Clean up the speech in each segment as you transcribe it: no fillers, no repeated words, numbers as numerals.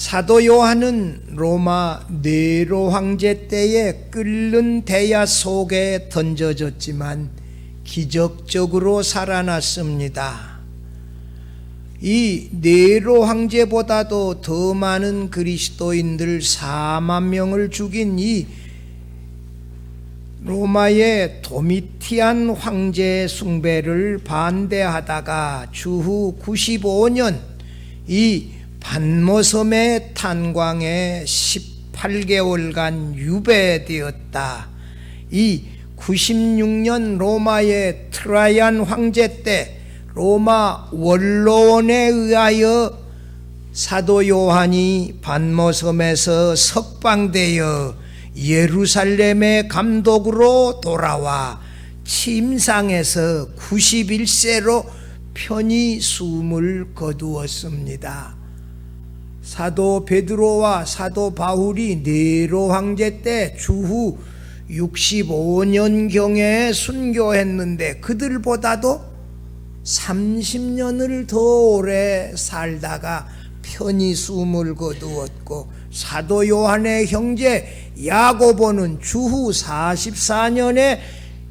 사도 요한은 로마 네로 황제 때에 끓는 대야 속에 던져졌지만 기적적으로 살아났습니다. 이 네로 황제보다도 더 많은 그리스도인들 4만 명을 죽인 이 로마의 도미티안 황제 숭배를 반대하다가 주후 95년 이 반모섬의 탄광에 18개월간 유배되었다. 이 96년 로마의 트라이안 황제 때 로마 원로원에 의하여 사도 요한이 반모섬에서 석방되어 예루살렘의 감독으로 돌아와 침상에서 91세로 편히 숨을 거두었습니다. 사도 베드로와 사도 바울이 네로 황제 때 주후 65년경에 순교했는데 그들보다도 30년을 더 오래 살다가 편히 숨을 거두었고, 사도 요한의 형제 야고보는 주후 44년에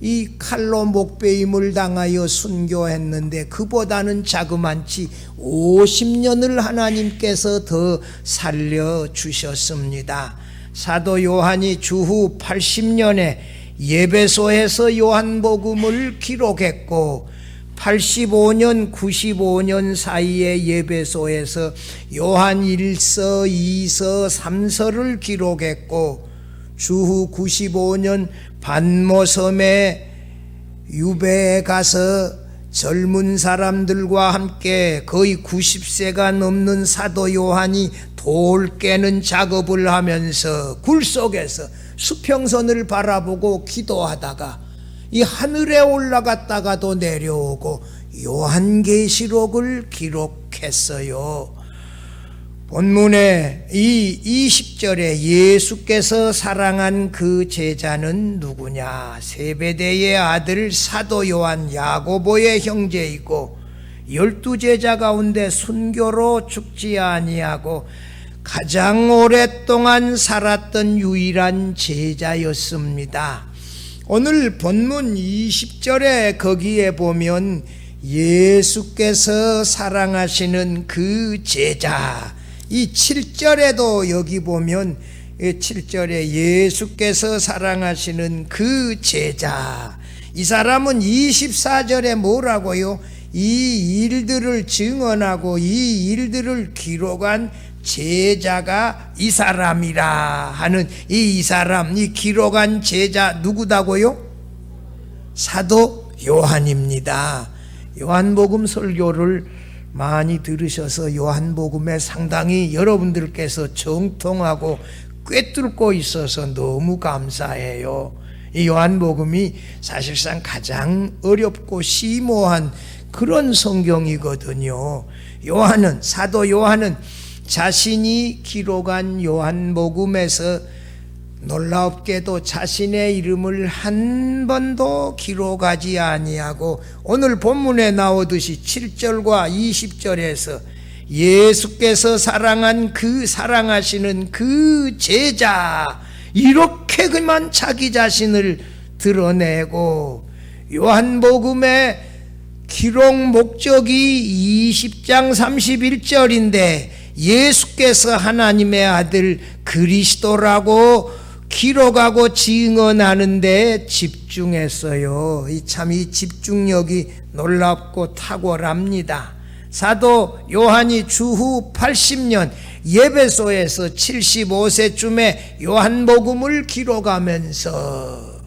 이 칼로 목베임을 당하여 순교했는데 그보다는 자그만치 50년을 하나님께서 더 살려주셨습니다. 사도 요한이 주후 80년에 예배소에서 요한복음을 기록했고 85년, 95년 사이에 예배소에서 요한 1서, 2서, 3서를 기록했고 주후 95년 반모섬에 유배에 가서 젊은 사람들과 함께 거의 90세가 넘는 사도 요한이 돌 깨는 작업을 하면서 굴 속에서 수평선을 바라보고 기도하다가 이 하늘에 올라갔다가도 내려오고 요한계시록을 기록했어요. 본문에 이 20절에 예수께서 사랑한 그 제자는 누구냐? 세베대의 아들 사도 요한 야고보의 형제이고 12제자 가운데 순교로 죽지 아니하고 가장 오랫동안 살았던 유일한 제자였습니다. 오늘 본문 20절에 거기에 보면 예수께서 사랑하시는 그 제자, 이 7절에도 여기 보면 7절에 예수께서 사랑하시는 그 제자, 이 사람은 24절에 뭐라고요? 이 일들을 증언하고 이 일들을 기록한 제자가 이 사람이라 하는 이 사람, 이 기록한 제자 누구다고요? 사도 요한입니다. 요한복음 설교를 많이 들으셔서 요한복음에 상당히 여러분들께서 정통하고 꿰뚫고 있어서 너무 감사해요. 이 요한복음이 사실상 가장 어렵고 심오한 그런 성경이거든요. 사도 요한은 자신이 기록한 요한복음에서 놀랍게도 자신의 이름을 한 번도 기록하지 아니하고 오늘 본문에 나오듯이 7절과 20절에서 예수께서 사랑하시는 그 제자, 이렇게 그만 자기 자신을 드러내고 요한복음의 기록 목적이 20장 31절인데 예수께서 하나님의 아들 그리스도라고 기록하고 증언하는데 집중했어요. 참 이 집중력이 놀랍고 탁월합니다. 사도 요한이 주후 80년 예배소에서 75세쯤에 요한복음을 기록하면서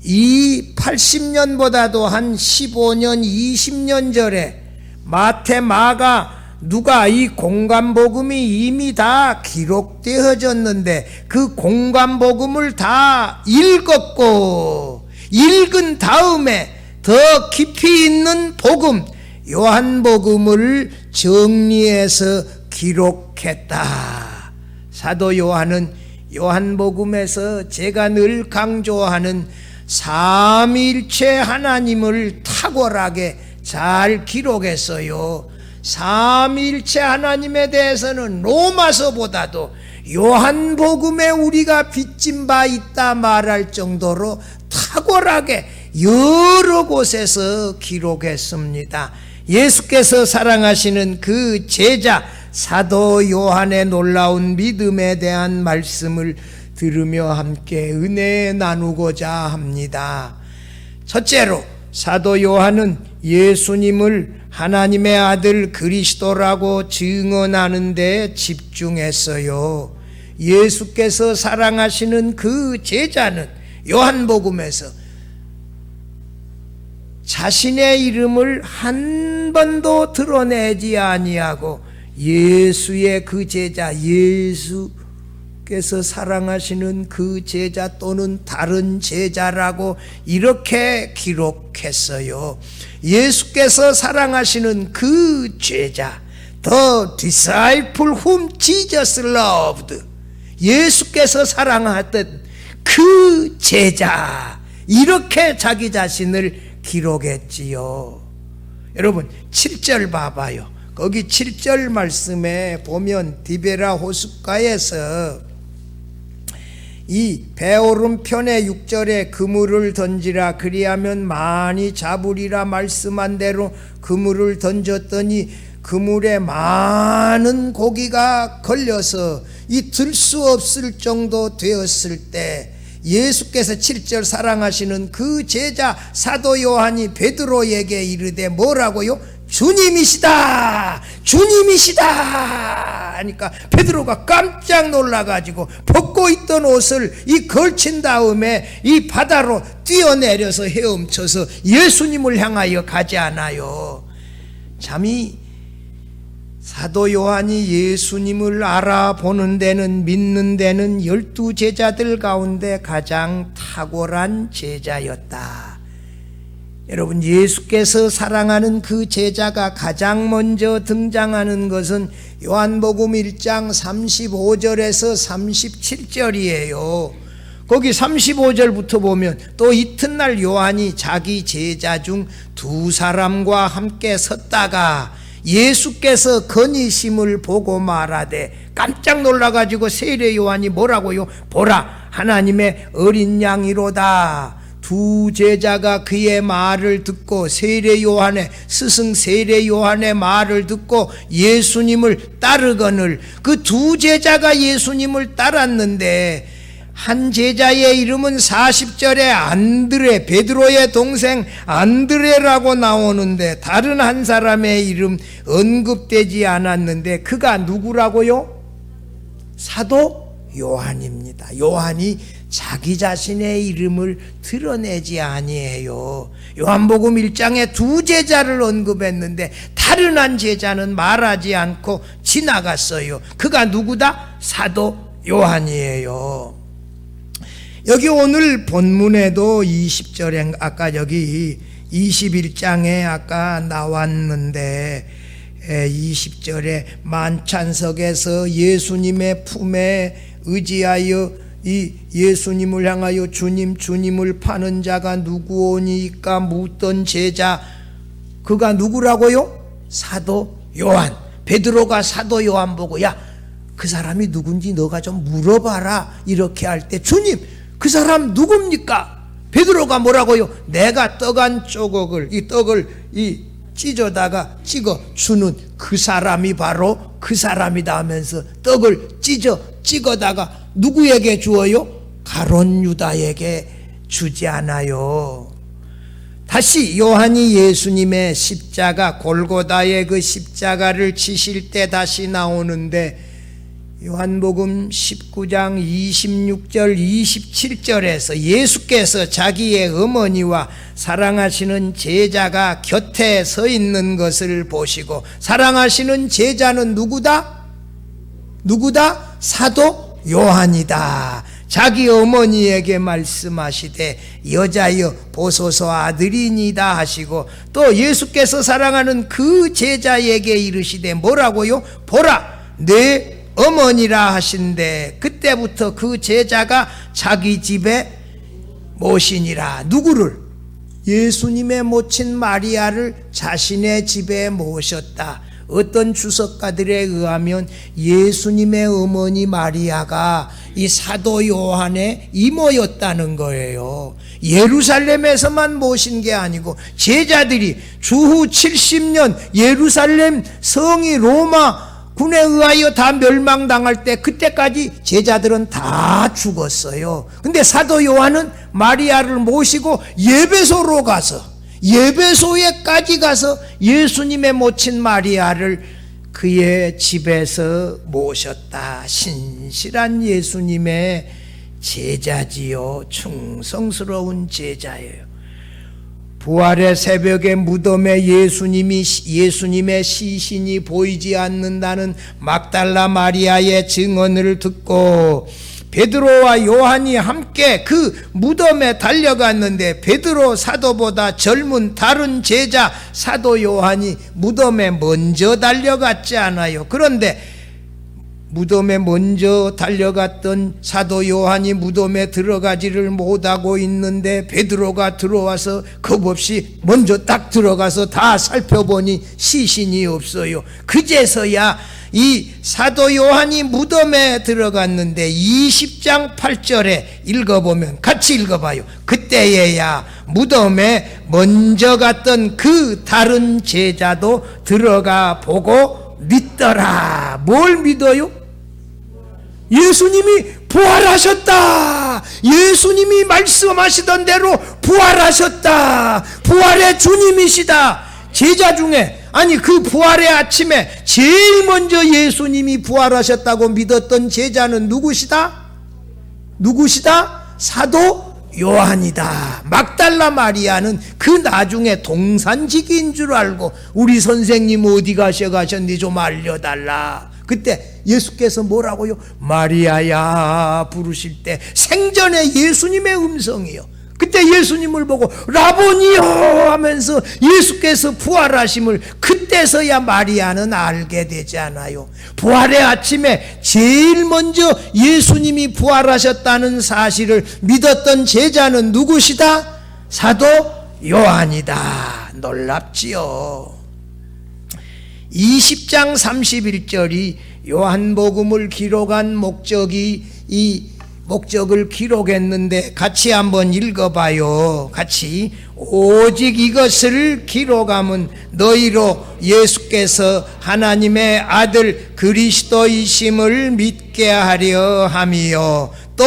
이 80년보다도 한 15년, 20년 전에 마태, 마가, 누가 이 공관복음이 이미 다 기록되어졌는데 그 공관복음을 다 읽었고 읽은 다음에 더 깊이 있는 복음 요한복음을 정리해서 기록했다. 사도 요한은 요한복음에서 제가 늘 강조하는 삼위일체 하나님을 탁월하게 잘 기록했어요. 삼위일체 하나님에 대해서는 로마서보다도 요한복음에 우리가 빚진 바 있다 말할 정도로 탁월하게 여러 곳에서 기록했습니다. 예수께서 사랑하시는 그 제자 사도 요한의 놀라운 믿음에 대한 말씀을 들으며 함께 은혜 나누고자 합니다. 첫째로 사도 요한은 예수님을 하나님의 아들 그리스도라고 증언하는 데 집중했어요. 예수께서 사랑하시는 그 제자는 요한복음에서 자신의 이름을 한 번도 드러내지 아니하고 예수의 그 제자, 예수께서 사랑하시는 그 제자 또는 다른 제자라고 이렇게 기록했어요. 예수께서 사랑하시는 그 제자, The disciple whom Jesus loved, 예수께서 사랑하던 그 제자, 이렇게 자기 자신을 기록했지요. 여러분 7절 봐봐요. 거기 7절 말씀에 보면 디베라 호숫가에서 이 배오른편의 6절에 그물을 던지라 그리하면 많이 잡으리라 말씀한 대로 그물을 던졌더니 그물에 많은 고기가 걸려서 이 들 수 없을 정도 되었을 때 예수께서 7절 사랑하시는 그 제자 사도 요한이 베드로에게 이르되 뭐라고요? 주님이시다, 주님이시다 하니까 베드로가 깜짝 놀라가지고 벗고 있던 옷을 이 걸친 다음에 이 바다로 뛰어내려서 헤엄쳐서 예수님을 향하여 가지 않아요. 참이 사도 요한이 예수님을 알아보는 데는, 믿는 데는 12 제자들 가운데 가장 탁월한 제자였다. 여러분, 예수께서 사랑하는 그 제자가 가장 먼저 등장하는 것은 요한복음 1장 35절에서 37절이에요. 거기 35절부터 보면 또 이튿날 요한이 자기 제자 중 2사람과 함께 섰다가 예수께서 건의심을 보고 말하되, 깜짝 놀라가지고 세례 요한이 뭐라고요? 보라, 하나님의 어린 양이로다. 2 제자가 그의 말을 듣고 세례 요한의, 스승 세례 요한의 말을 듣고 예수님을 따르거늘, 그 2 제자가 예수님을 따랐는데 한 제자의 이름은 40절에 안드레, 베드로의 동생 안드레라고 나오는데 다른 한 사람의 이름 언급되지 않았는데 그가 누구라고요? 사도 요한입니다. 요한이 자기 자신의 이름을 드러내지 아니해요. 요한복음 1장에 2 제자를 언급했는데 다른 한 제자는 말하지 않고 지나갔어요. 그가 누구다? 사도 요한이에요. 여기 오늘 본문에도 20절에 아까 여기 21장에 아까 나왔는데 20절에 만찬석에서 예수님의 품에 의지하여 이 예수님을 향하여 주님을 파는 자가 누구오니까 묻던 제자, 그가 누구라고요? 사도 요한. 베드로가 사도 요한 보고 야, 그 사람이 누군지 너가 좀 물어봐라 이렇게 할 때 주님, 그 사람 누굽니까? 베드로가 뭐라고요? 내가 떡 한 조각을, 이 떡을 이 찢어다가 찍어 주는 그 사람이 바로 그 사람이다 하면서 떡을 찍어다가 누구에게 주어요? 가룟 유다에게 주지 않아요. 다시 요한이 예수님의 십자가, 골고다의 그 십자가를 치실 때 다시 나오는데 요한복음 19장 26절 27절에서 예수께서 자기의 어머니와 사랑하시는 제자가 곁에 서 있는 것을 보시고, 사랑하시는 제자는 누구다? 사도 요한이다. 자기 어머니에게 말씀하시되 여자여 보소서 아들이니다 하시고, 또 예수께서 사랑하는 그 제자에게 이르시되 뭐라고요? 보라, 내 어머니라 하신데, 그때부터 그 제자가 자기 집에 모시니라. 누구를? 예수님의 모친 마리아를 자신의 집에 모셨다. 어떤 주석가들에 의하면 예수님의 어머니 마리아가 이 사도 요한의 이모였다는 거예요. 예루살렘에서만 모신 게 아니고 제자들이 주후 70년 예루살렘 성이 로마 군에 의하여 다 멸망당할 때 그때까지 제자들은 다 죽었어요. 근데 사도 요한은 마리아를 모시고 예배소로 가서 예배소에까지 가서 예수님의 모친 마리아를 그의 집에서 모셨다. 신실한 예수님의 제자지요. 충성스러운 제자예요. 부활의 새벽에 무덤에 예수님의 시신이 보이지 않는다는 막달라 마리아의 증언을 듣고 베드로와 요한이 함께 그 무덤에 달려갔는데 베드로 사도보다 젊은 다른 제자 사도 요한이 무덤에 먼저 달려갔지 않아요. 그런데 무덤에 먼저 달려갔던 사도 요한이 무덤에 들어가지를 못하고 있는데 베드로가 들어와서 겁없이 먼저 딱 들어가서 다 살펴보니 시신이 없어요. 그제서야 이 사도 요한이 무덤에 들어갔는데 20장 8절에 읽어보면 같이 읽어봐요. 그때에야 무덤에 먼저 갔던 그 다른 제자도 들어가 보고 믿더라. 뭘 믿어요? 예수님이 부활하셨다. 예수님이 말씀하시던 대로 부활하셨다. 부활의 주님이시다. 제자 중에 아니 그 부활의 아침에 제일 먼저 예수님이 부활하셨다고 믿었던 제자는 누구시다? 사도 요한이다. 막달라 마리아는 그 나중에 동산지기인 줄 알고 우리 선생님 어디 가셨니 좀 알려달라. 그때 예수께서 뭐라고요? 마리아야 부르실 때 생전에 예수님의 음성이요. 그때 예수님을 보고 라보니요 하면서 예수께서 부활하심을 그때서야 마리아는 알게 되지 않아요. 부활의 아침에 제일 먼저 예수님이 부활하셨다는 사실을 믿었던 제자는 누구시다? 사도 요한이다. 놀랍지요. 20장 31절이 요한복음을 기록한 목적이 이 목적을 기록했는데 같이 한번 읽어봐요. 같이 오직 이것을 기록함은 너희로 예수께서 하나님의 아들 그리스도이심을 믿게 하려 함이요 또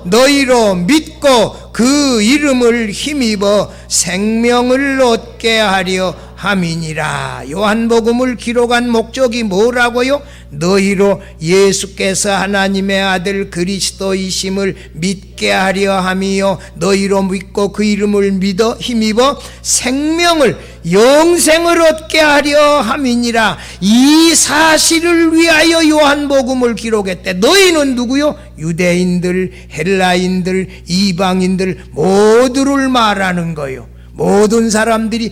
너희로 믿고 그 이름을 힘입어 생명을 얻게 하려 함이니라. 요한복음을 기록한 목적이 뭐라고요? 너희로 예수께서 하나님의 아들 그리스도이심을 믿게 하려 함이요 너희로 믿고 그 이름을 믿어 힘입어 생명을 영생을 얻게 하려 함이니라. 이 사실을 위하여 요한복음을 기록했대. 너희는 누구요? 유대인들, 헬라인들, 이방인들 모두를 말하는 거요. 모든 사람들이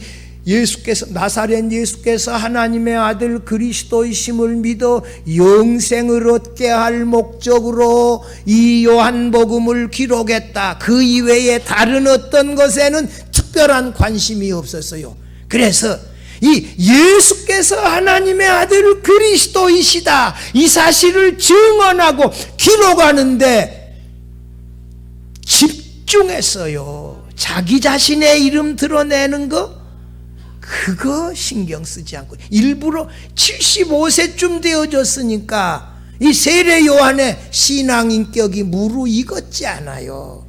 나사렛 예수께서 하나님의 아들 그리스도이심을 믿어 영생을 얻게 할 목적으로 이 요한복음을 기록했다. 그 이외에 다른 어떤 것에는 특별한 관심이 없었어요. 그래서 이 예수께서 하나님의 아들 그리스도이시다 이 사실을 증언하고 기록하는데 집중했어요. 자기 자신의 이름 드러내는 거 그거 신경 쓰지 않고 일부러 75세쯤 되어졌으니까 이 세례 요한의 신앙 인격이 무르익었지 않아요.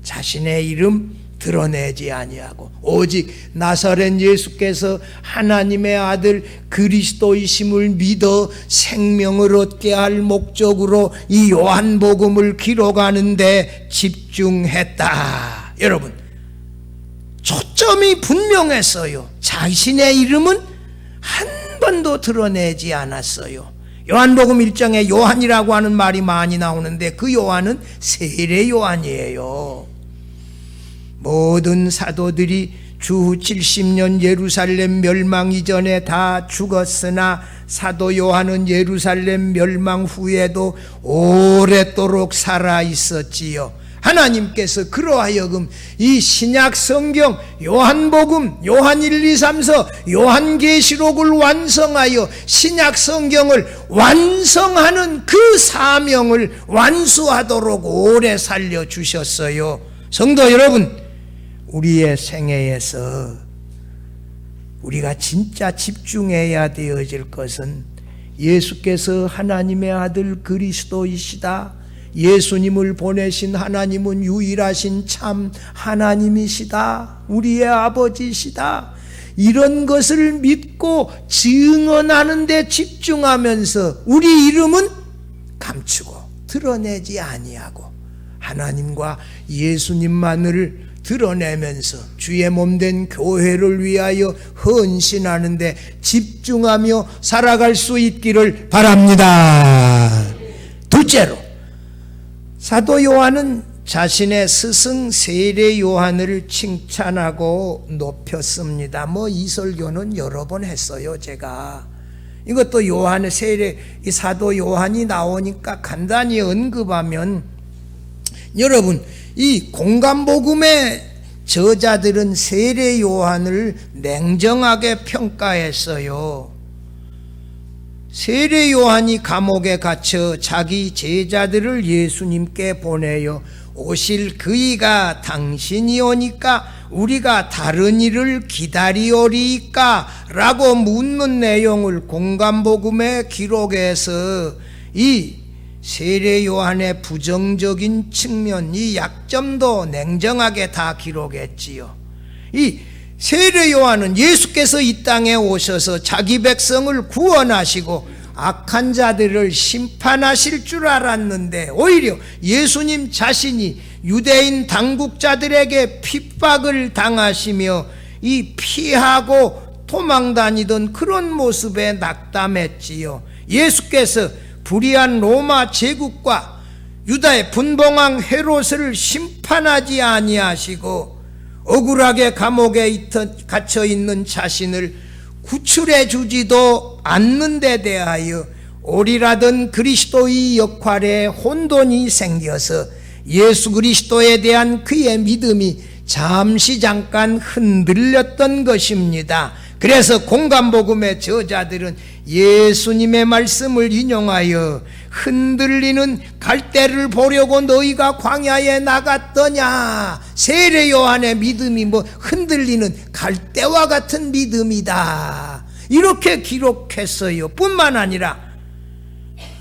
자신의 이름 드러내지 아니하고 오직 나사렛 예수께서 하나님의 아들 그리스도이심을 믿어 생명을 얻게 할 목적으로 이 요한복음을 기록하는데 집중했다. 여러분 초점이 분명했어요. 자신의 이름은 한 번도 드러내지 않았어요. 요한복음 1장에 요한이라고 하는 말이 많이 나오는데 그 요한은 세례 요한이에요. 모든 사도들이 주후 70년 예루살렘 멸망 이전에 다 죽었으나 사도 요한은 예루살렘 멸망 후에도 오랫도록 살아 있었지요. 하나님께서 그러하여금 이 신약 성경 요한복음, 요한 1, 2, 3서, 요한계시록을 완성하여 신약 성경을 완성하는 그 사명을 완수하도록 오래 살려주셨어요. 성도 여러분, 우리의 생애에서 우리가 진짜 집중해야 되어질 것은 예수께서 하나님의 아들 그리스도이시다, 예수님을 보내신 하나님은 유일하신 참 하나님이시다, 우리의 아버지시다, 이런 것을 믿고 증언하는 데 집중하면서 우리 이름은 감추고 드러내지 아니하고 하나님과 예수님만을 드러내면서 주의 몸된 교회를 위하여 헌신하는 데 집중하며 살아갈 수 있기를 바랍니다. 둘째로, 사도 요한은 자신의 스승 세례 요한을 칭찬하고 높였습니다. 이 설교는 여러 번 했어요, 제가. 이것도 요한의 세례, 이 사도 요한이 나오니까 간단히 언급하면, 여러분, 이 공간복음의 저자들은 세례 요한을 냉정하게 평가했어요. 세례 요한이 감옥에 갇혀 자기 제자들을 예수님께 보내어 오실 그이가 당신이 오니까 우리가 다른 일을 기다리오리까? 라고 묻는 내용을 공간복음에 기록해서 이 세례 요한의 부정적인 측면, 이 약점도 냉정하게 다 기록했지요. 이 세례 요한은 예수께서 이 땅에 오셔서 자기 백성을 구원하시고 악한 자들을 심판하실 줄 알았는데, 오히려 예수님 자신이 유대인 당국자들에게 핍박을 당하시며 이 피하고 도망다니던 그런 모습에 낙담했지요. 예수께서 불의한 로마 제국과 유다의 분봉왕 헤롯을 심판하지 아니하시고 억울하게 감옥에 갇혀 있는 자신을 구출해 주지도 않는 데 대하여 오리라던 그리스도의 역할에 혼돈이 생겨서 예수 그리스도에 대한 그의 믿음이 잠깐 흔들렸던 것입니다. 그래서 공간복음의 저자들은 예수님의 말씀을 인용하여 흔들리는 갈대를 보려고 너희가 광야에 나갔더냐, 세례 요한의 믿음이 흔들리는 갈대와 같은 믿음이다, 이렇게 기록했어요. 뿐만 아니라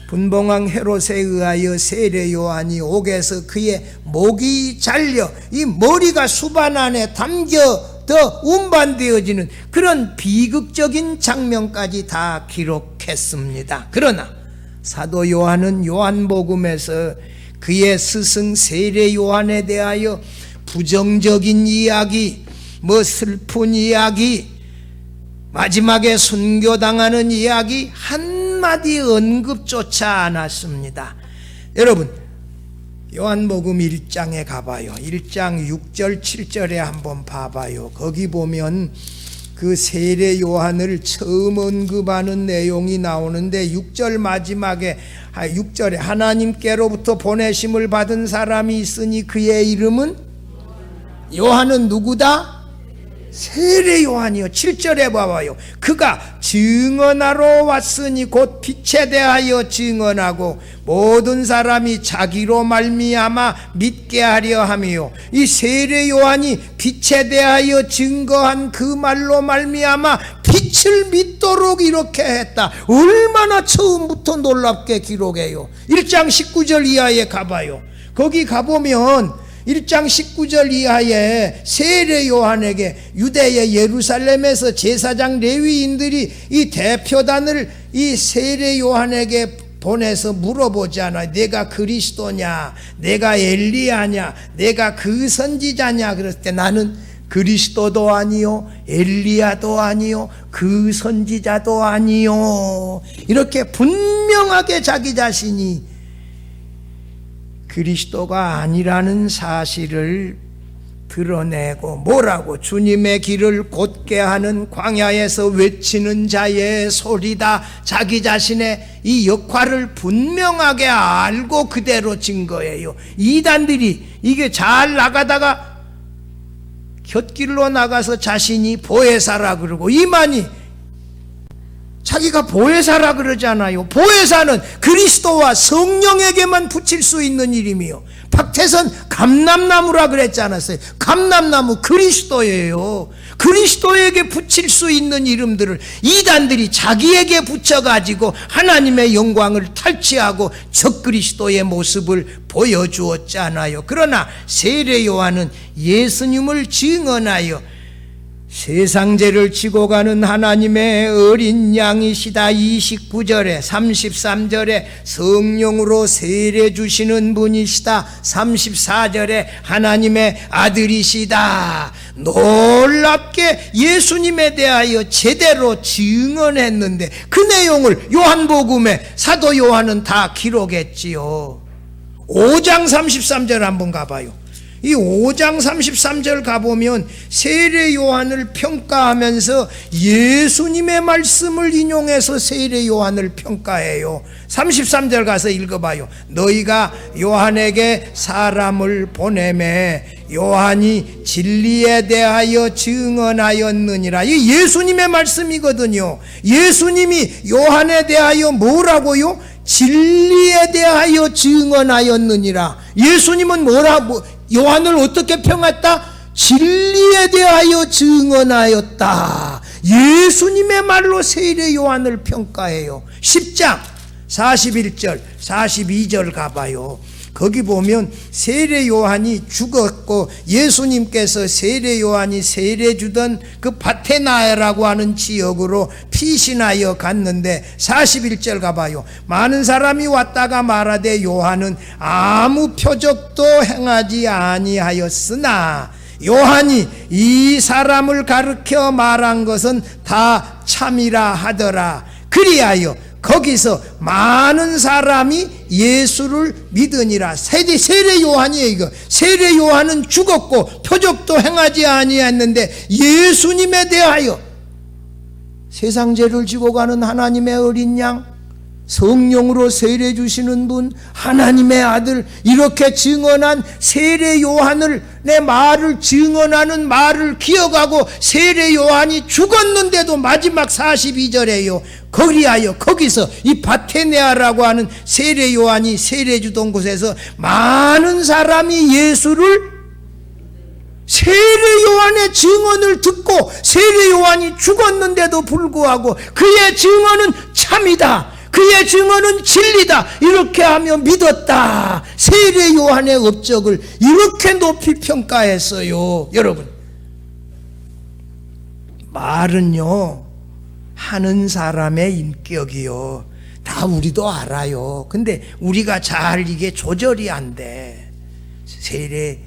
분봉왕 헤롯에 의하여 세례 요한이 옥에서 그의 목이 잘려 이 머리가 수반 안에 담겨 더 운반되어지는 그런 비극적인 장면까지 다 기록했습니다. 그러나 사도 요한은 요한복음에서 그의 스승 세례 요한에 대하여 부정적인 이야기, 슬픈 이야기, 마지막에 순교당하는 이야기 한마디 언급조차 않았습니다. 여러분, 요한복음 1장에 가봐요. 1장 6절 7절에 한번 봐봐요. 거기 보면 그 세례 요한을 처음 언급하는 내용이 나오는데 6절 마지막에 6절에 하나님께로부터 보내심을 받은 사람이 있으니 그의 이름은 요한은 누구다? 세례 요한이요. 7절에 봐봐요. 그가 증언하러 왔으니 곧 빛에 대하여 증언하고 모든 사람이 자기로 말미암아 믿게 하려 함이요. 이 세례 요한이 빛에 대하여 증거한 그 말로 말미암아 빛을 믿도록 이렇게 했다. 얼마나 처음부터 놀랍게 기록해요. 1장 19절 이하에 가봐요. 거기 가보면 1장 19절 이하에 세례 요한에게 유대의 예루살렘에서 제사장 레위인들이 이 대표단을 이 세례 요한에게 보내서 물어보잖아. 내가 그리스도냐, 내가 엘리야냐, 내가 그 선지자냐. 그랬을 때 나는 그리스도도 아니요, 엘리야도 아니요, 그 선지자도 아니요, 이렇게 분명하게 자기 자신이 그리스도가 아니라는 사실을 드러내고 뭐라고? 주님의 길을 곧게 하는 광야에서 외치는 자의 소리다. 자기 자신의 이 역할을 분명하게 알고 그대로 진 거예요. 이단들이 이게 잘 나가다가 곁길로 나가서 자신이 보혜사라 그러고, 이만희 자기가 보혜사라 그러잖아요. 보혜사는 그리스도와 성령에게만 붙일 수 있는 이름이요. 박태선 감람나무라 그랬지 않았어요? 감람나무 그리스도예요. 그리스도에게 붙일 수 있는 이름들을 이단들이 자기에게 붙여가지고 하나님의 영광을 탈취하고 적그리스도의 모습을 보여주었잖아요. 그러나 세례 요한은 예수님을 증언하여 세상 죄를 지고 가는 하나님의 어린 양이시다. 29절에 33절에 성령으로 세례 주시는 분이시다. 34절에 하나님의 아들이시다. 놀랍게 예수님에 대하여 제대로 증언했는데 그 내용을 요한복음에 사도 요한은 다 기록했지요. 5장 33절 한번 가봐요. 이 5장 33절 가보면 세례 요한을 평가하면서 예수님의 말씀을 인용해서 세례 요한을 평가해요. 33절 가서 읽어봐요. 너희가 요한에게 사람을 보내매 요한이 진리에 대하여 증언하였느니라. 이 예수님의 말씀이거든요. 예수님이 요한에 대하여 뭐라고요? 진리에 대하여 증언하였느니라. 예수님은 뭐라고 요한을 어떻게 평했다? 진리에 대하여 증언하였다. 예수님의 말로 세례 요한을 평가해요. 10장 41절 42절 가봐요. 거기 보면 세례 요한이 죽었고 예수님께서 세례 요한이 세례 주던 그 바테나라고 하는 지역으로 피신하여 갔는데 41절 가봐요. 많은 사람이 왔다가 말하되 요한은 아무 표적도 행하지 아니하였으나 요한이 이 사람을 가르쳐 말한 것은 다 참이라 하더라. 그리하여 거기서 많은 사람이 예수를 믿으니라. 세례 요한이에요. 이거 세례 요한은 죽었고 표적도 행하지 아니했는데 예수님에 대하여 세상 죄를 지고 가는 하나님의 어린 양, 성령으로 세례 주시는 분, 하나님의 아들, 이렇게 증언한 세례 요한을, 내 말을 증언하는 말을 기억하고 세례 요한이 죽었는데도 마지막 42절에요. 그리하여 거기서 이 바테네아라고 하는 세례 요한이 세례 주던 곳에서 많은 사람이 예수를, 세례 요한의 증언을 듣고 세례 요한이 죽었는데도 불구하고 그의 증언은 참이다, 그의 증언은 진리다, 이렇게 하며 믿었다. 세례 요한의 업적을 이렇게 높이 평가했어요. 여러분, 말은요 하는 사람의 인격이요 다 우리도 알아요. 근데 우리가 잘 이게 조절이 안 돼. 세례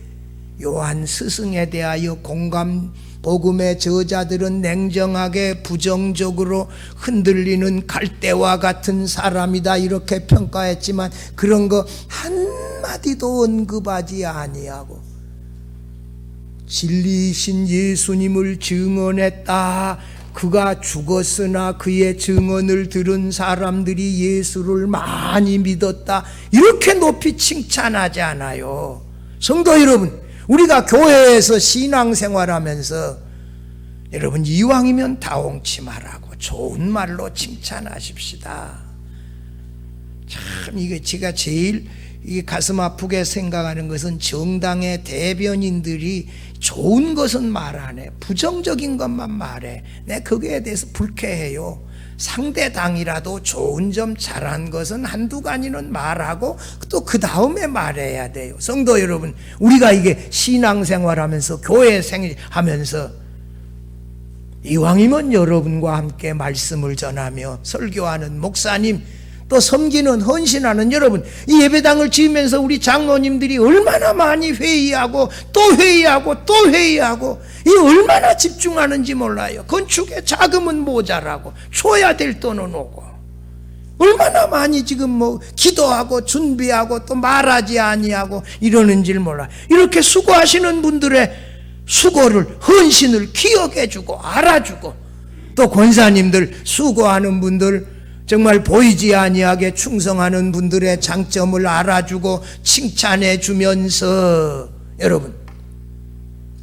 요한 스승에 대하여 공감 복음의 저자들은 냉정하게 부정적으로 흔들리는 갈대와 같은 사람이다 이렇게 평가했지만 그런 거 한마디도 언급하지 아니하고 진리이신 예수님을 증언했다. 그가 죽었으나 그의 증언을 들은 사람들이 예수를 많이 믿었다, 이렇게 높이 칭찬하지 않아요. 성도 여러분, 우리가 교회에서 신앙생활하면서 여러분 이왕이면 다홍치 말하고 좋은 말로 칭찬하십시다. 참 이게 제가 제일 이게 가슴 아프게 생각하는 것은 정당의 대변인들이 좋은 것은 말 안 해. 부정적인 것만 말해. 내 거기에 대해서 불쾌해요. 상대 당이라도 좋은 점 잘한 것은 한두 가지는 말하고 또 그 다음에 말해야 돼요. 성도 여러분, 우리가 이게 신앙생활하면서 교회 생활하면서 이왕이면 여러분과 함께 말씀을 전하며 설교하는 목사님, 또 섬기는 헌신하는 여러분, 이 예배당을 지으면서 우리 장로님들이 얼마나 많이 회의하고 또 회의하고 또 회의하고 이 얼마나 집중하는지 몰라요. 건축에 자금은 모자라고 줘야 될 돈은 오고 얼마나 많이 지금 뭐 기도하고 준비하고 또 말하지 아니하고 이러는지 몰라. 이렇게 수고하시는 분들의 수고를, 헌신을 기억해주고 알아주고, 또 권사님들, 수고하는 분들, 정말 보이지 아니하게 충성하는 분들의 장점을 알아주고 칭찬해 주면서, 여러분,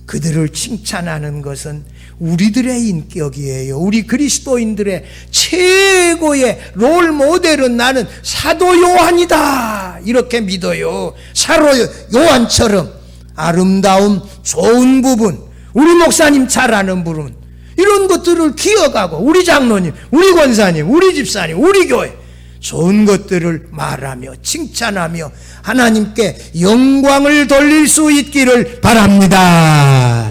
그들을 칭찬하는 것은 우리들의 인격이에요. 우리 그리스도인들의 최고의 롤 모델은 나는 사도 요한이다, 이렇게 믿어요. 사도 요한처럼 아름다움, 좋은 부분, 우리 목사님 잘 아는 부분, 이런 것들을 기억하고, 우리 장로님, 우리 권사님, 우리 집사님, 우리 교회 좋은 것들을 말하며 칭찬하며 하나님께 영광을 돌릴 수 있기를 바랍니다.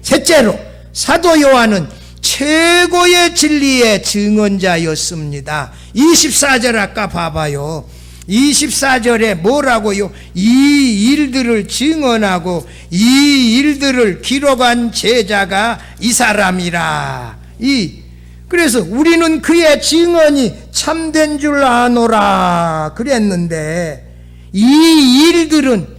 셋째로, 사도 요한은 최고의 진리의 증언자였습니다. 24절 아까 봐봐요. 24절에 뭐라고요? 이 일들을 증언하고 이 일들을 기록한 제자가 이 사람이라. 그래서 우리는 그의 증언이 참된 줄 아노라 그랬는데, 이 일들은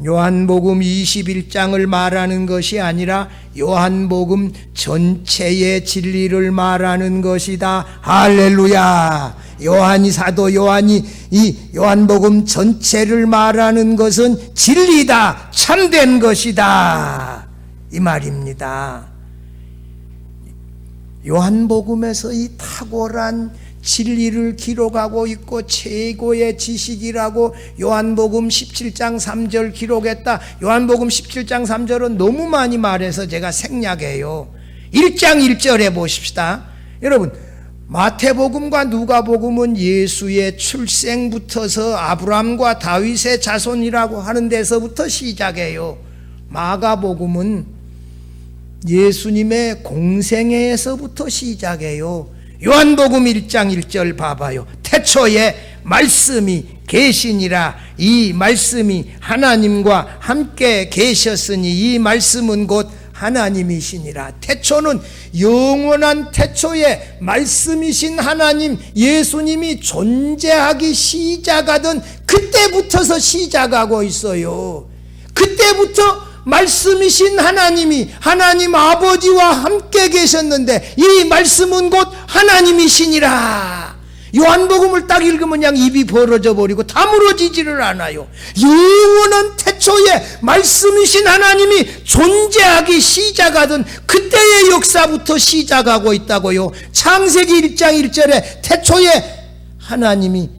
요한복음 21장을 말하는 것이 아니라 요한복음 전체의 진리를 말하는 것이다. 할렐루야. 사도 요한이 이 요한복음 전체를 말하는 것은 진리다, 참된 것이다, 이 말입니다. 요한복음에서 이 탁월한 진리를 기록하고 있고 최고의 지식이라고 요한복음 17장 3절 기록했다. 요한복음 17장 3절은 너무 많이 말해서 제가 생략해요. 1장 1절에 보십시다. 여러분, 마태복음과 누가복음은 예수의 출생부터서 아브라함과 다윗의 자손이라고 하는 데서부터 시작해요. 마가복음은 예수님의 공생애에서부터 시작해요. 요한복음 1장 1절 봐봐요. 태초에 말씀이 계시니라. 이 말씀이 하나님과 함께 계셨으니 이 말씀은 곧 하나님이시니라. 태초는 영원한 태초에 말씀이신 하나님 예수님이 존재하기 시작하던 그때부터서 시작하고 있어요. 그때부터 말씀이신 하나님이 하나님 아버지와 함께 계셨는데 이 말씀은 곧 하나님이시니라. 요한복음을 딱 읽으면 그냥 입이 벌어져 버리고 다물어지지를 않아요. 영원한 태초에 말씀이신 하나님이 존재하기 시작하던 그때의 역사부터 시작하고 있다고요. 창세기 1장 1절에 태초에 하나님이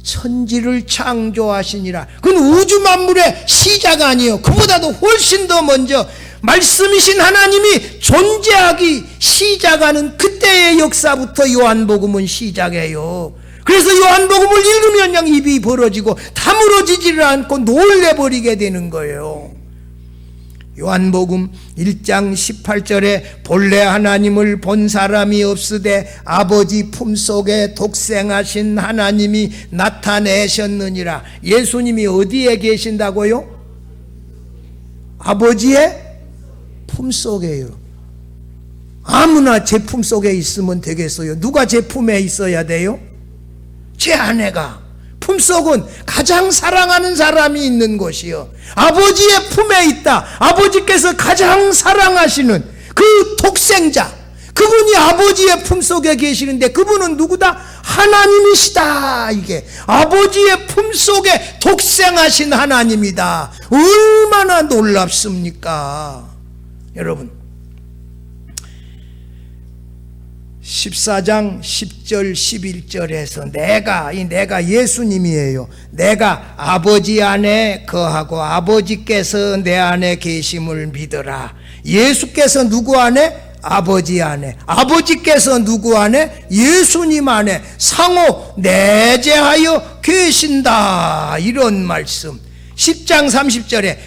천지를 창조하시니라. 그건 우주 만물의 시작 아니에요. 그보다도 훨씬 더 먼저 말씀이신 하나님이 존재하기 시작하는 그때의 역사부터 요한복음은 시작해요. 그래서 요한복음을 읽으면 그냥 입이 벌어지고 다물어지지를 않고 놀래버리게 되는 거예요. 요한복음 1장 18절에 본래 하나님을 본 사람이 없으되 아버지 품속에 독생하신 하나님이 나타내셨느니라. 예수님이 어디에 계신다고요? 아버지의 품속에요. 아무나 제 품속에 있으면 되겠어요? 누가 제 품에 있어야 돼요? 제 아내가. 품속은 가장 사랑하는 사람이 있는 곳이요. 아버지의 품에 있다. 아버지께서 가장 사랑하시는 그 독생자, 그분이 아버지의 품속에 계시는데 그분은 누구다? 하나님이시다. 이게 아버지의 품속에 독생하신 하나님이다. 얼마나 놀랍습니까? 여러분, 14장 10절 11절에서 내가 예수님이에요. 내가 아버지 안에 거하고 아버지께서 내 안에 계심을 믿어라. 예수께서 누구 안에? 아버지 안에. 아버지께서 누구 안에? 예수님 안에 상호 내재하여 계신다. 이런 말씀. 10장 30절에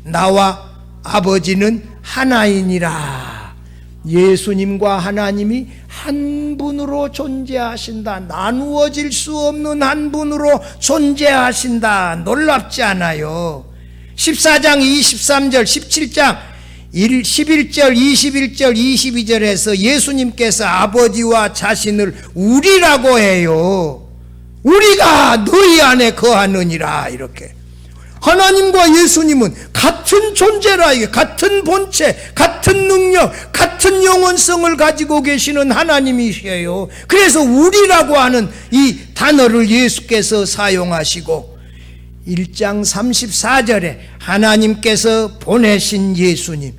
나와 아버지는 하나이니라. 예수님과 하나님이 한 분으로 존재하신다. 나누어질 수 없는 한 분으로 존재하신다. 놀랍지 않아요? 14장 23절 17장 11절 21절 22절에서 예수님께서 아버지와 자신을 우리라고 해요. 우리가 너희 안에 거하느니라. 이렇게 하나님과 예수님은 같은 존재라. 이게 같은 본체, 같은 능력, 같은 영원성을 가지고 계시는 하나님이세요. 그래서 우리라고 하는 이 단어를 예수께서 사용하시고 1장 34절에 하나님께서 보내신 예수님,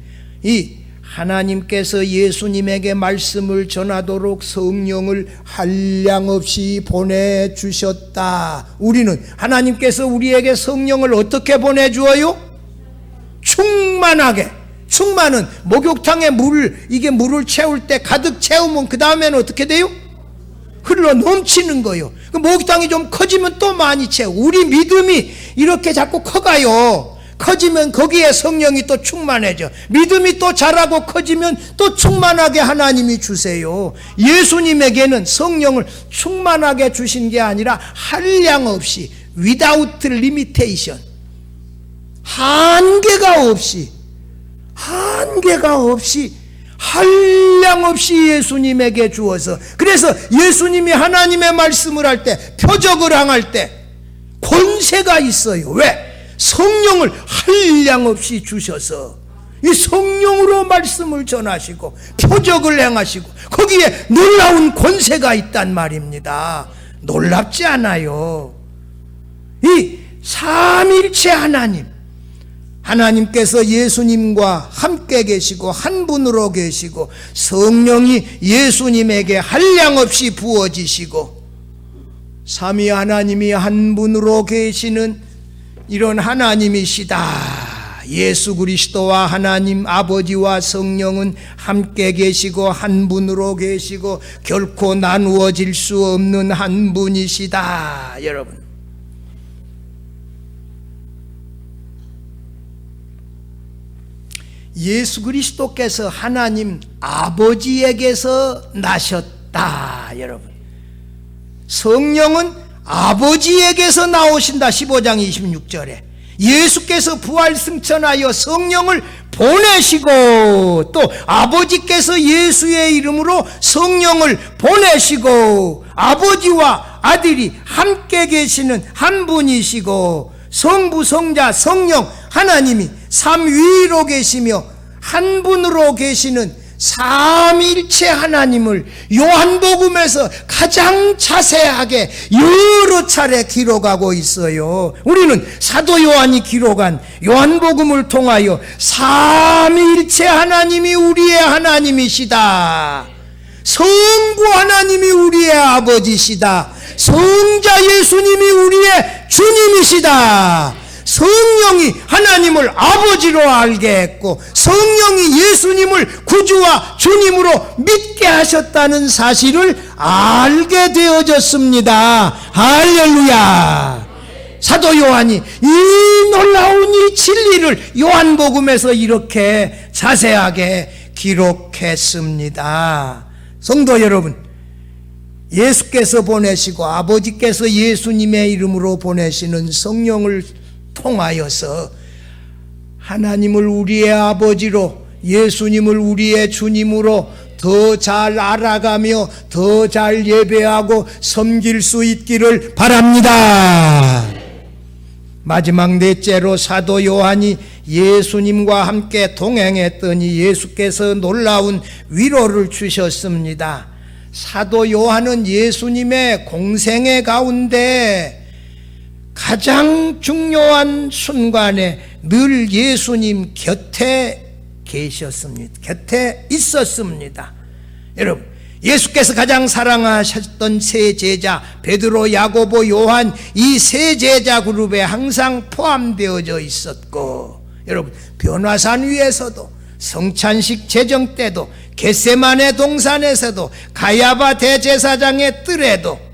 이 하나님께서 예수님에게 말씀을 전하도록 성령을 한량없이 보내주셨다. 우리는 하나님께서 우리에게 성령을 어떻게 보내주어요? 충만하게. 충만은 목욕탕에 물을 채울 때 가득 채우면 그 다음에는 어떻게 돼요? 흘러 넘치는 거예요. 목욕탕이 좀 커지면 또 많이 채워. 우리 믿음이 이렇게 자꾸 커가요. 커지면 거기에 성령이 또 충만해져. 믿음이 또 자라고 커지면 또 충만하게 하나님이 주세요. 예수님에게는 성령을 충만하게 주신 게 아니라 한량 없이, without limitation, 한계가 없이 한량 없이 예수님에게 주어서, 그래서 예수님이 하나님의 말씀을 할 때, 표적을 행할 때 권세가 있어요. 왜? 성령을 한량없이 주셔서 이 성령으로 말씀을 전하시고 표적을 행하시고 거기에 놀라운 권세가 있단 말입니다. 놀랍지 않아요? 이 삼일체 하나님께서 예수님과 함께 계시고 한 분으로 계시고 성령이 예수님에게 한량없이 부어지시고 삼위 하나님이 한 분으로 계시는 이런 하나님이시다. 예수 그리스도와 하나님 아버지와 성령은 함께 계시고 한 분으로 계시고 결코 나누어질 수 없는 한 분이시다. 여러분, 예수 그리스도께서 하나님 아버지에게서 나셨다. 여러분, 성령은 아버지에게서 나오신다. 15장 26절에 예수께서 부활 승천하여 성령을 보내시고 또 아버지께서 예수의 이름으로 성령을 보내시고 아버지와 아들이 함께 계시는 한 분이시고 성부, 성자, 성령 하나님이 삼위로 계시며 한 분으로 계시는 삼일체 하나님을 요한복음에서 가장 자세하게 여러 차례 기록하고 있어요. 우리는 사도 요한이 기록한 요한복음을 통하여 삼일체 하나님이 우리의 하나님이시다. 성부 하나님이 우리의 아버지시다. 성자 예수님이 우리의 주님이시다. 성령이 하나님을 아버지로 알게 했고 성령이 예수님을 구주와 주님으로 믿게 하셨다는 사실을 알게 되어졌습니다. 할렐루야. 사도 요한이 이 놀라운 이 진리를 요한복음에서 이렇게 자세하게 기록했습니다. 성도 여러분, 예수께서 보내시고 아버지께서 예수님의 이름으로 보내시는 성령을 통하여서 하나님을 우리의 아버지로 예수님을 우리의 주님으로 더 잘 알아가며 더 잘 예배하고 섬길 수 있기를 바랍니다. 마지막 넷째로 사도 요한이 예수님과 함께 동행했더니 예수께서 놀라운 위로를 주셨습니다. 사도 요한은 예수님의 공생애 가운데 가장 중요한 순간에 늘 예수님 곁에 계셨습니다. 곁에 있었습니다. 여러분, 예수께서 가장 사랑하셨던 세 제자 베드로, 야고보, 요한, 이 세 제자 그룹에 항상 포함되어져 있었고, 여러분, 변화산 위에서도, 성찬식 제정 때도, 겟세마네 동산에서도, 가야바 대제사장의 뜰에도,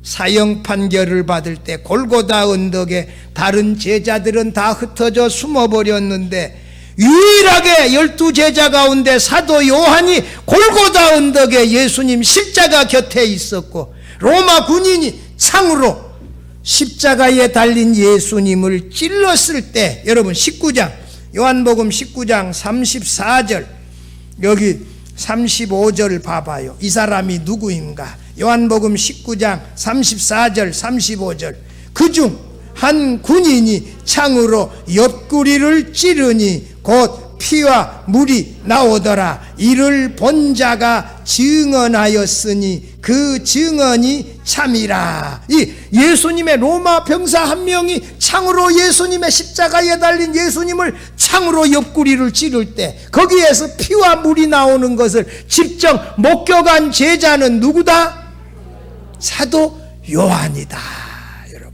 사형 판결을 받을 때 골고다 언덕에 다른 제자들은 다 흩어져 숨어버렸는데 유일하게 12제자 가운데 사도 요한이 골고다 언덕에 예수님 십자가 곁에 있었고 로마 군인이 창으로 십자가에 달린 예수님을 찔렀을 때, 여러분 19장, 요한복음 19장 34절, 여기 35절 봐봐요. 이 사람이 누구인가? 요한복음 19장 34절 35절, 그중 한 군인이 창으로 옆구리를 찌르니 곧 피와 물이 나오더라. 이를 본 자가 증언하였으니 그 증언이 참이라. 이 예수님의 로마 병사 한 명이 창으로 예수님의 십자가에 달린 예수님을 창으로 옆구리를 찌를 때 거기에서 피와 물이 나오는 것을 직접 목격한 제자는 누구다? 사도 요한이다. 여러분,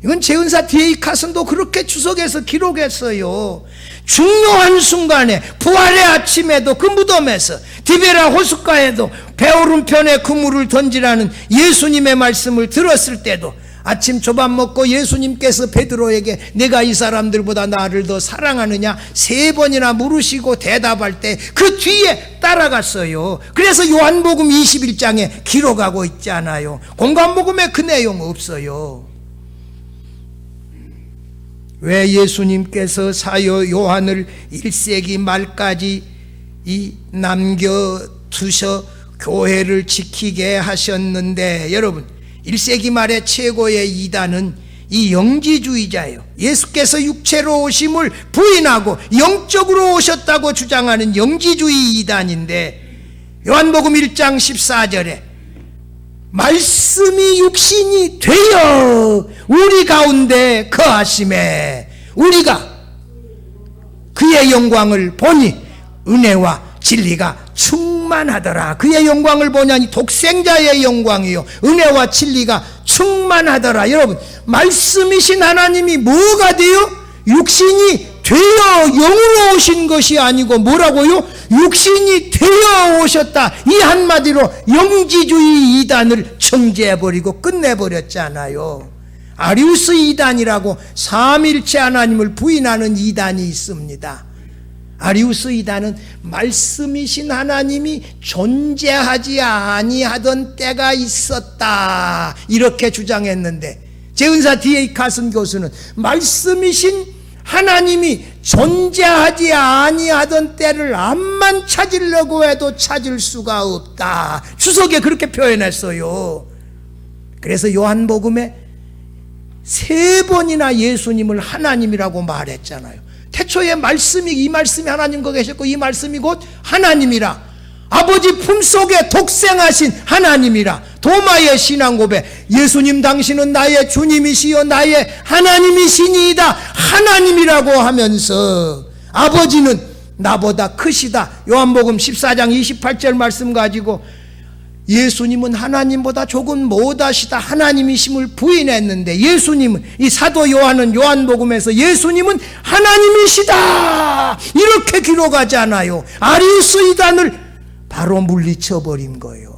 이건 제은사 D.A. 카슨도 그렇게 주석에서 기록했어요. 중요한 순간에 부활의 아침에도 그 무덤에서 디베라 호숫가에도 배오른편에 그물을 던지라는 예수님의 말씀을 들었을 때도 아침 조밥 먹고 예수님께서 베드로에게 내가 이 사람들보다 나를 더 사랑하느냐 3번이나 물으시고 대답할 때 그 뒤에 따라갔어요. 그래서 요한복음 21장에 기록하고 있잖아요. 공관복음에 그 내용 없어요. 왜 예수님께서 사도 요한을 1세기 말까지 남겨두셔 교회를 지키게 하셨는데, 여러분 1세기 말의 최고의 이단은 이 영지주의자예요. 예수께서 육체로 오심을 부인하고 영적으로 오셨다고 주장하는 영지주의 이단인데, 요한복음 1장 14절에 말씀이 육신이 되어 우리 가운데 거하심에 우리가 그의 영광을 보니 은혜와 진리가 충만하더라. 그의 영광을 보냐니 독생자의 영광이요 은혜와 진리가 충만하더라. 여러분, 말씀이신 하나님이 뭐가 되어? 육신이 되어 영으로 오신 것이 아니고 뭐라고요? 육신이 되어 오셨다. 이 한마디로 영지주의 이단을 정죄해버리고 끝내버렸잖아요. 아리우스 이단이라고 삼일체 하나님을 부인하는 이단이 있습니다. 아리우스 이단은 말씀이신 하나님이 존재하지 아니하던 때가 있었다 이렇게 주장했는데, 제은사 D.A. 카슨 교수는 말씀이신 하나님이 존재하지 아니하던 때를 암만 찾으려고 해도 찾을 수가 없다. 주석에 그렇게 표현했어요. 그래서 요한복음에 3번이나 예수님을 하나님이라고 말했잖아요. 태초에 이 말씀이 하나님과 계셨고 이 말씀이 곧 하나님이라. 아버지 품속에 독생하신 하나님이라. 도마의 신앙 고백, 예수님 당신은 나의 주님이시여 나의 하나님이시니이다. 하나님이라고 하면서 아버지는 나보다 크시다. 요한복음 14장 28절 말씀 가지고 예수님은 하나님보다 조금 못하시다 하나님이심을 부인했는데, 예수님은, 이 사도 요한은 요한복음에서 예수님은 하나님이시다 이렇게 기록하잖아요. 아리우스 이단을 바로 물리쳐버린 거예요.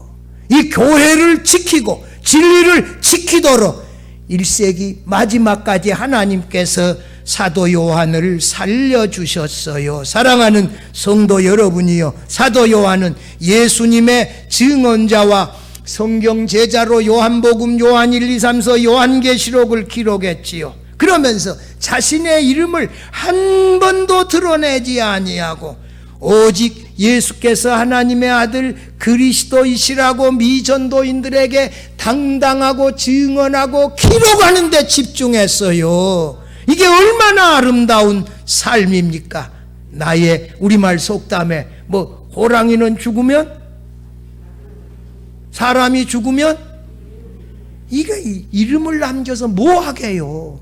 이 교회를 지키고 진리를 지키도록 1세기 마지막까지 하나님께서 사도 요한을 살려주셨어요. 사랑하는 성도 여러분이요, 사도 요한은 예수님의 증언자와 성경 제자로 요한복음, 요한 1, 2, 3서, 요한계시록을 기록했지요. 그러면서 자신의 이름을 한 번도 드러내지 아니하고 오직 예수께서 하나님의 아들 그리스도이시라고 미전도인들에게 당당하고 증언하고 기록하는 데 집중했어요. 이게 얼마나 아름다운 삶입니까? 나의 우리말 속담에 호랑이는 죽으면, 사람이 죽으면, 이게 이름을 남겨서 뭐 하게요?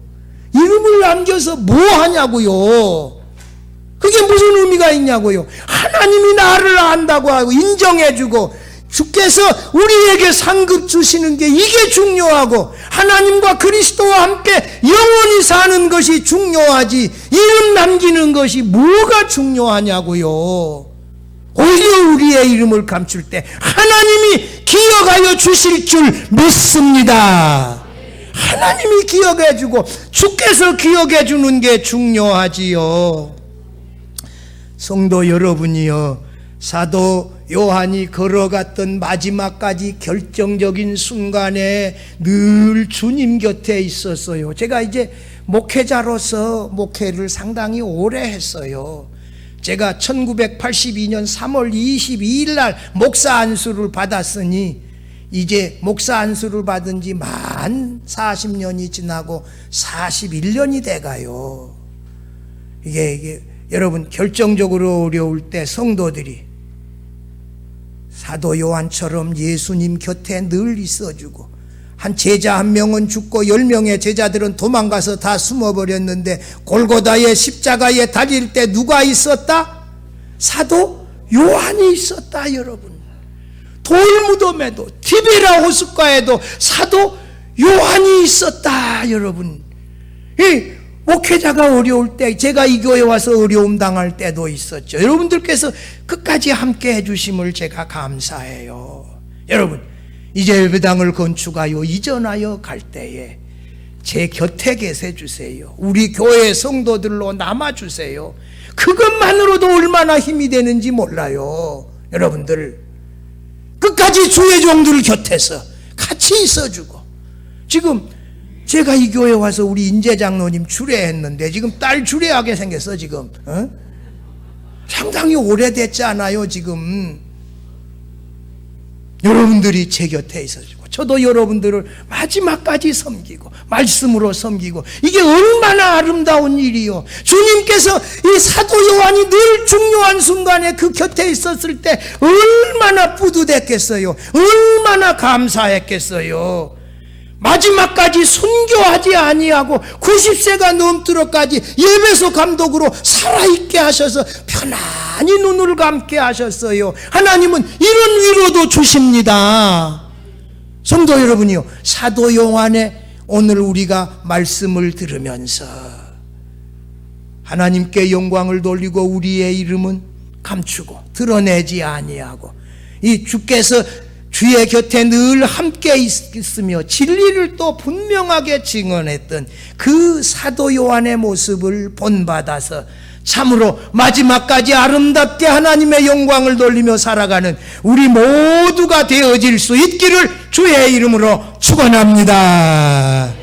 이름을 남겨서 뭐 하냐고요? 그게 무슨 의미가 있냐고요? 하나님이 나를 안다고 하고 인정해주고 주께서 우리에게 상급 주시는 게 이게 중요하고, 하나님과 그리스도와 함께 영원히 사는 것이 중요하지 이름 남기는 것이 뭐가 중요하냐고요. 오히려 우리의 이름을 감출 때 하나님이 기억하여 주실 줄 믿습니다. 하나님이 기억해주고 주께서 기억해주는 게 중요하지요. 성도 여러분이여, 사도 요한이 걸어갔던 마지막까지 결정적인 순간에 늘 주님 곁에 있었어요. 제가 이제 목회자로서 목회를 상당히 오래 했어요. 제가 1982년 3월 22일 날 목사 안수를 받았으니 이제 목사 안수를 받은 지 만 40년이 지나고 41년이 돼가요. 이게 여러분, 결정적으로 어려울 때 성도들이 사도 요한처럼 예수님 곁에 늘 있어주고, 한 제자 한 명은 죽고 10명의 제자들은 도망가서 다 숨어버렸는데, 골고다의 십자가에 달릴 때 누가 있었다? 사도 요한이 있었다. 여러분, 돌무덤에도 디베라 호숫가에도 사도 요한이 있었다. 여러분, 이 목회자가 어려울 때, 제가 이 교회에 와서 어려움 당할 때도 있었죠. 여러분들께서 끝까지 함께 해주심을 제가 감사해요. 여러분, 이제 예배당을 건축하여 이전하여 갈 때에 제 곁에 계세 주세요. 우리 교회 성도들로 남아주세요. 그것만으로도 얼마나 힘이 되는지 몰라요. 여러분들, 끝까지 주의 종들 곁에서 같이 있어주고, 지금 제가 이 교회에 와서 우리 인재 장로님 주례했는데 지금 딸 주례하게 생겼어. 지금 상당히 오래됐잖아요. 지금 여러분들이 제 곁에 있어주고, 저도 여러분들을 마지막까지 섬기고 말씀으로 섬기고, 이게 얼마나 아름다운 일이요. 주님께서 이 사도 요한이 늘 중요한 순간에 그 곁에 있었을 때 얼마나 뿌듯했겠어요. 얼마나 감사했겠어요. 마지막까지 순교하지 아니하고 90세가 넘도록까지 예배소 감독으로 살아있게 하셔서 편안히 눈을 감게 하셨어요. 하나님은 이런 위로도 주십니다. 성도 여러분이요, 사도 요한의 오늘 우리가 말씀을 들으면서 하나님께 영광을 돌리고 우리의 이름은 감추고 드러내지 아니하고, 이 주께서 주의 곁에 늘 함께 있으며 진리를 또 분명하게 증언했던 그 사도 요한의 모습을 본받아서 참으로 마지막까지 아름답게 하나님의 영광을 돌리며 살아가는 우리 모두가 되어질 수 있기를 주의 이름으로 축원합니다.